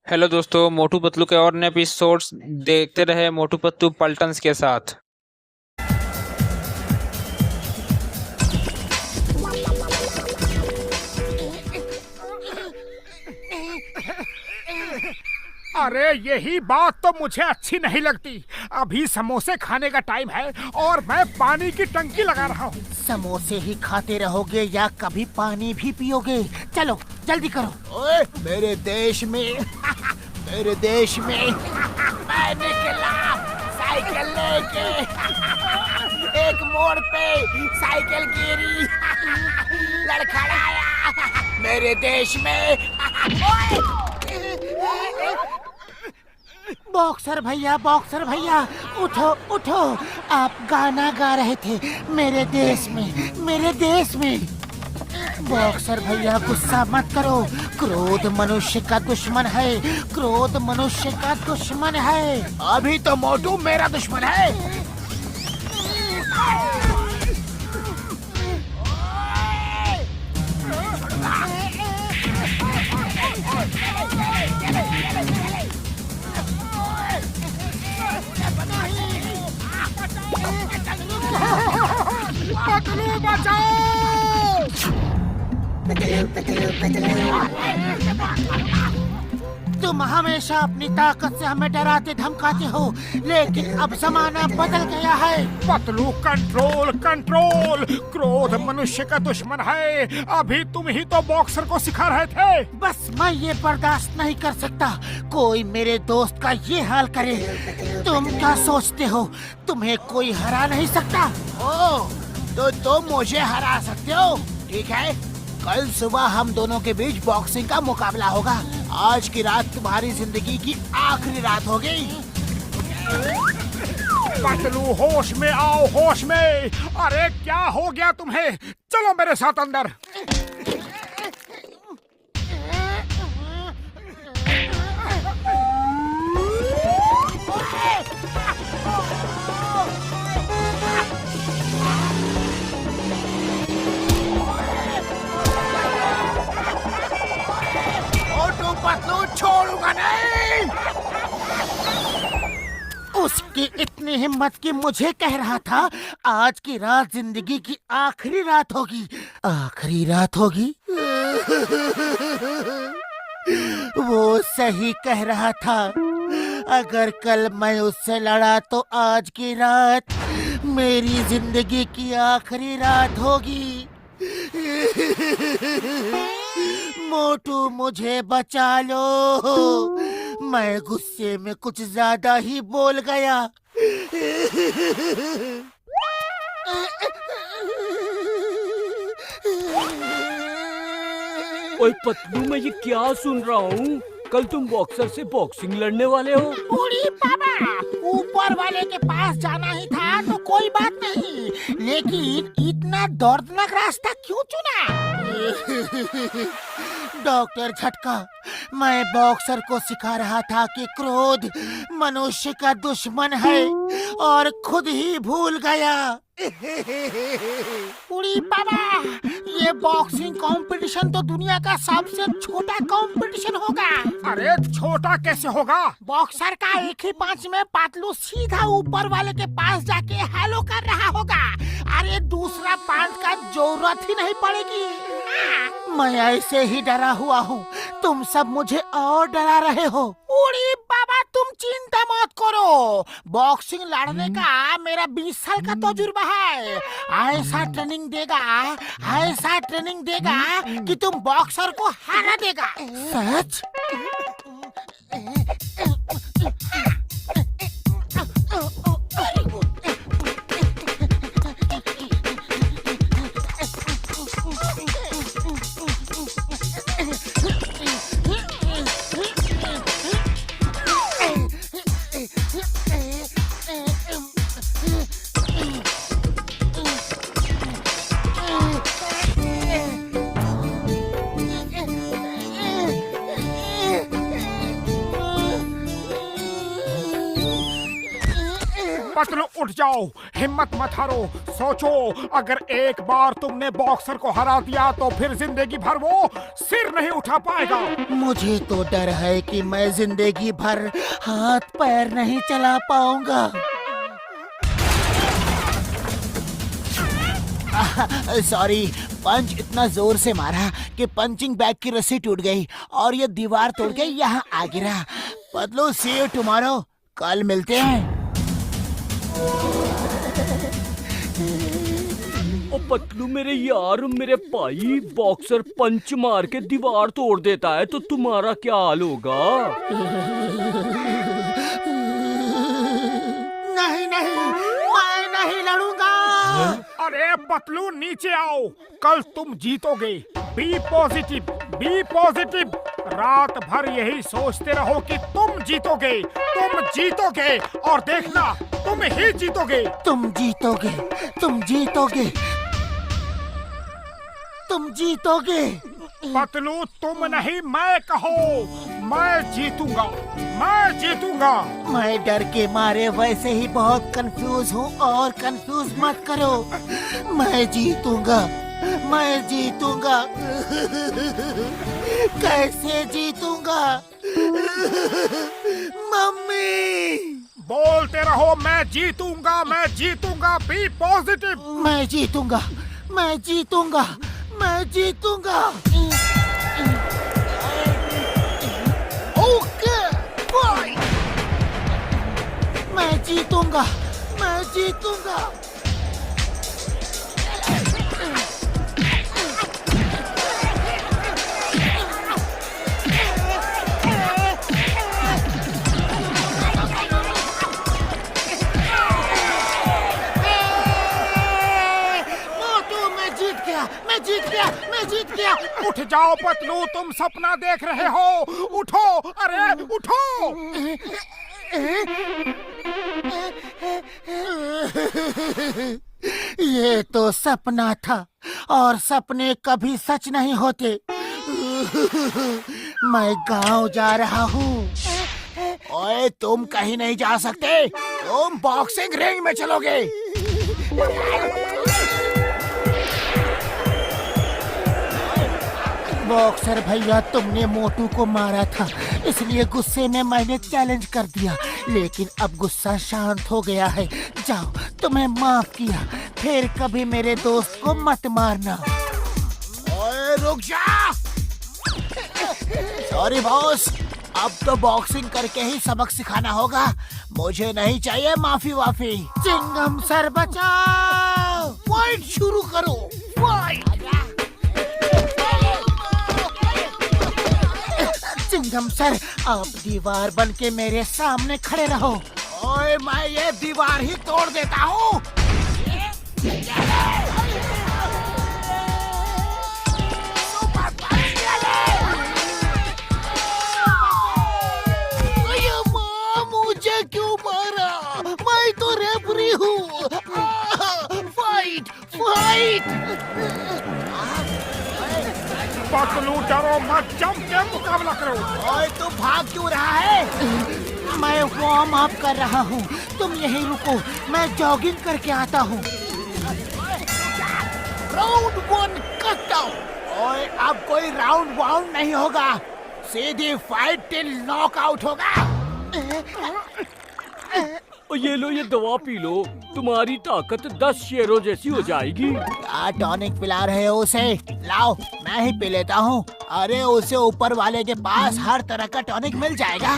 Hello दोस्तों, मोटू पतलू के और नए एपिसोड्स देखते रहे मोटू पतलू पल्टन्स के साथ। अरे यही बात तो मुझे अच्छी नहीं लगती। अभी समोसे खाने का टाइम है और मैं पानी की टंकी लगा रहा हूँ। समोसे ही खाते रहोगे या कभी पानी भी पियोगे? चलो जल्दी करो। ओए मेरे देश में मेरे देश में मैं निकला साइकिल लेके। एक मोड़ पे साइकिल गिरी, लड़खड़ाया मेरे देश में। बॉक्सर भैया उठो उठो। आप गाना गा रहे थे मेरे देश में। बॉक्सर भैया गुस्सा मत करो। क्रोध मनुष्य का दुश्मन है। अभी तो मोटू मेरा दुश्मन है। पतलू बचाओ! तुम हमेशा अपनी ताकत से हमें डराते धमकाते हो, लेकिन अब जमाना बदल गया है। Patlu control control. क्रोध मनुष्य का दुश्मन है। अभी तुम ही तो बॉक्सर को सिखा रहे थे। बस मैं ये बर्दाश्त नहीं कर सकता कोई मेरे दोस्त का ये हाल करे। तुम क्या सोचते हो तुम्हें कोई हरा नहीं सकता? ओ, तो तुम मुझे हरा सकते हो। ठीक है, कल सुबह हम दोनों के बीच बॉक्सिंग का मुकाबला होगा। आज की रात तुम्हारी जिंदगी की आखिरी रात होगी। पतलू होश में आओ, होश में। अरे क्या हो गया तुम्हें? चलो मेरे साथ अंदर। पतलू छोड़ूंगा नहीं। उसकी इतनी हिम्मत कि मुझे कह रहा था आज की रात जिंदगी की आखिरी रात होगी। वो सही कह रहा था। अगर कल मैं उससे लड़ा तो आज की रात मेरी जिंदगी की आखिरी रात होगी। मोटू मुझे बचा लो। मैं गुस्से में कुछ ज्यादा ही बोल गया। ओए पतलू, मैं ये क्या सुन रहा हूँ? कल तुम बॉक्सर से बॉक्सिंग लड़ने वाले हो? बूढ़ी बाबा, ऊपर वाले के पास जाना ही था तो कोई बात नहीं, लेकिन इतना दर्दनाक रास्ता क्यों चुना? डॉक्टर झटका, मैं बॉक्सर को सिखा रहा था कि क्रोध मनुष्य का दुश्मन है और खुद ही भूल गया। बूढ़ी बाबा, ये बॉक्सिंग कंपटीशन तो दुनिया का सबसे छोटा कंपटीशन होगा। अरे छोटा कैसे होगा? बॉक्सर का एक ही पंच में पतलू सीधा ऊपर वाले के पास जाके हेलो कर रहा होगा। अरे दूसरा पंच का जरूरत ही नहीं पड़ेगी। मैं ऐसे ही डरा हुआ हूँ, तुम सब मुझे और डरा रहे हो। बूढ़ी बाबा, तुम चिंता मत करो। बॉक्सिंग लड़ने का मेरा 20 साल का तजुर्बा है। ऐसा ट्रेनिंग देगा कि तुम बॉक्सर को हरा देगा। सच? पतलू उठ जाओ, हिम्मत मत हारो। सोचो, अगर एक बार तुमने बॉक्सर को हरा दिया तो फिर जिंदगी भर वो सिर नहीं उठा पाएगा। मुझे तो डर है कि मैं जिंदगी भर हाथ पैर नहीं चला पाऊंगा। सॉरी, पंच इतना जोर से मारा कि पंचिंग बैग की रस्सी टूट गई और ये दीवार तोड़ के यहाँ आ गिरा। पतलू, सी यू टुमारो, कल मिलते हैं। ओ पतलू मेरे यार, मेरे भाई, बॉक्सर पंच मार के दीवार तोड़ देता है तो तुम्हारा क्या हाल होगा? नहीं नहीं, मैं नहीं लड़ूंगा। अरे पतलू, नीचे आओ, कल तुम जीतोगे। Be positive, be positive. रात भर यही सोचते रहो कि तुम जीतोगे, तुम जीतोगे, और देखना तुम ही जीतोगे। तुम जीतोगे, तुम जीतोगे, तुम जीतोगे। पतलू, तुम नहीं मैं कहो, मैं जीतूंगा, मैं जीतूंगा। मैं डर के मारे वैसे ही बहुत कंफ्यूज हूँ और कंफ्यूज मत करो। मैं जीतूंगा, मैं जीतूंगा। कैसे जीतूंगा? मम्मी! बोलते रहो, मैं जीतूंगा, मैं जीतूंगा। B positive. मैं जीतूंगा, मैं जीतूंगा, मैं जीतूंगा। Okay, fine. मैं जीतूंगा, मैं जीतूंगा। मैं जीत गया, मैं जीत गया। उठ जाओ पतलू, तुम सपना देख रहे हो। उठो, अरे उठो। ये तो सपना था और सपने कभी सच नहीं होते। मैं गांव जा रहा हूँ। ओए, तुम कहीं नहीं जा सकते, तुम बॉक्सिंग रिंग में चलोगे। बॉक्सर भैया, तुमने मोटू को मारा था, इसलिए गुस्से में मैंने चैलेंज कर दिया, लेकिन अब गुस्सा शांत हो गया है। जाओ, तुम्हें माफ किया, फिर कभी मेरे दोस्त को मत मारना। ओए, रुक जा। सॉरी बॉस, अब तो बॉक्सिंग करके ही सबक सिखाना होगा। मुझे नहीं चाहिए माफी वाफी। चिंगम सर बचाओ, फाइट शुरू करो, फाइट। चिंगम सर, आप दीवार बन के मेरे सामने खड़े रहो। ओए, मैं ये दीवार ही तोड़ देता हूँ। मुझे क्यों मारा? मैं तो रेफरी हूँ। Fight, fight. पतलू, डरो मत, जम के मुकाबला करो। ओए, तू भाग क्यों रहा है? मैं वार्म अप कर रहा हूँ, तुम यहीं रुको, मैं जॉगिंग करके आता हूँ। Round 1 cut down. ओए, अब कोई राउंड वाउंड नहीं होगा, सीधी फाइट टिल नॉकआउट होगा। और ये लो, ये दवा पी लो, तुम्हारी ताकत 10 शेरों जैसी हो जाएगी। क्या टॉनिक पिला रहे हो उसे? लाओ, मैं ही पी लेता हूँ। अरे, उसे ऊपर वाले के पास हर तरह का टॉनिक मिल जाएगा।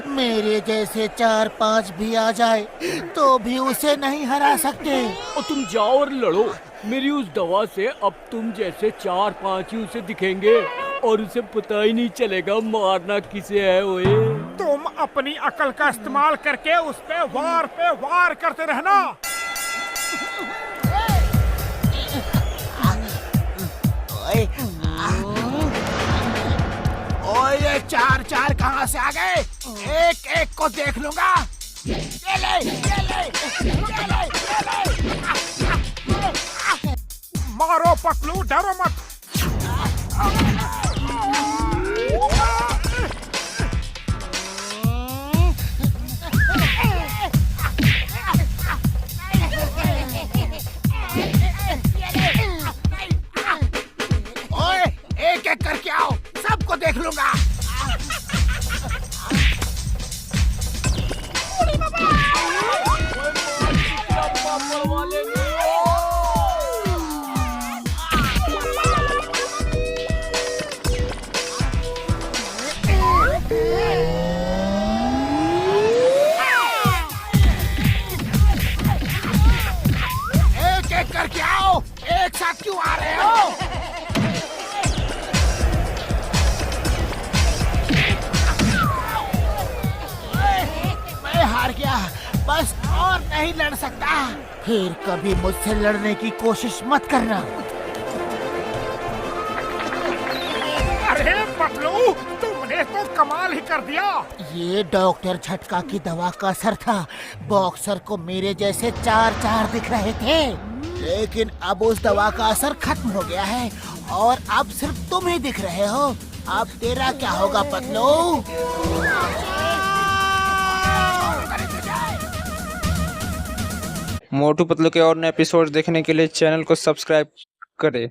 मेरे जैसे 4-5 भी आ जाए तो भी उसे नहीं हरा सकते। और तुम जाओ और लड़ो, मेरी उस दवा से अब तुम जैसे 4-5 ही उसे दिखेंगे और उसे पता ही नहीं चलेगा मारना किसे है। ओए, तुम अपनी अकल का इस्तेमाल करके उस पे वार करते रहना। ओए, ओए, ये 4-4 कहाँ से आ गए? एक एक को देख लूंगा। ये ले, ये ले, ये ले, ये ले। मारो पतलू, डरो मत। साथ क्यों आ रहे हो? मैं हार गया, बस और नहीं लड़ सकता। फिर कभी मुझसे लड़ने की कोशिश मत करना। अरे पतलू, तुमने तो कमाल ही कर दिया। ये डॉक्टर झटका की दवा का असर था। बॉक्सर को मेरे जैसे 4 दिख रहे थे, लेकिन अब उस दवा का असर खत्म हो गया है और अब सिर्फ तुम ही दिख रहे हो। अब तेरा क्या होगा पतलू? मोटू पतलू के और नए एपिसोड देखने के लिए चैनल को सब्सक्राइब करें।